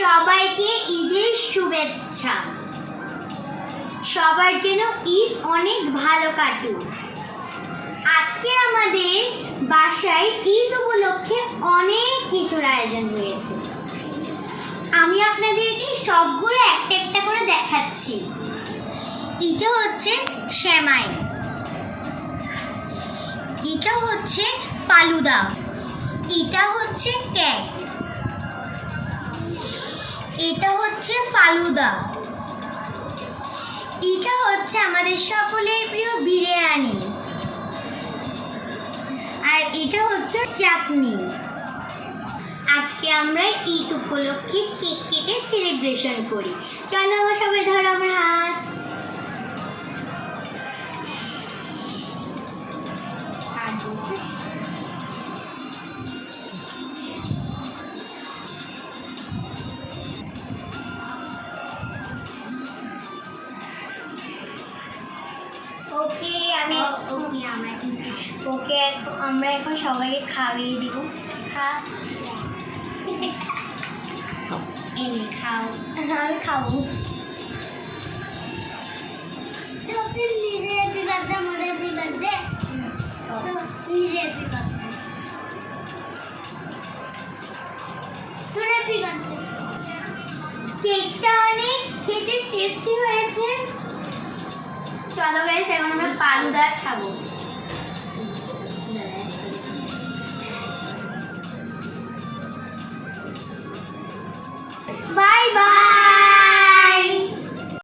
সবাইকে ঈদের শুভেচ্ছা। সবার যেন ঈদ অনেক ভালো কাটুক। আজকে আমাদের বাসায় ঈদ উপলক্ষে অনেক কিছুর আয়োজন হয়েছে। আমি আপনাদেরকে সবগুলো একটা একটা করে দেখাচ্ছি। এটা হচ্ছে সেমাই, এটা হচ্ছে ফালুদা, এটা হচ্ছে কেক, এটা হচ্ছে ফালুদা, এটা হচ্ছে আমাদের সকলের প্রিয় বিরিয়ানি, আর এটা হচ্ছে চাটনি। আজকে আমরা ঈদ উপলক্ষে কেক কেটে সেলিব্রেশন করি। চলো সবাই ধরো আমার হাত। ওকে আমরা এখন সবাইকে খাওয়িয়ে দিব। এনে খাও, আমি খাবো। কেকটা অনেক খেতে টেস্টি হয়েছে। চলো গাইস, এখন আমরা ফালুদা খাবো। বা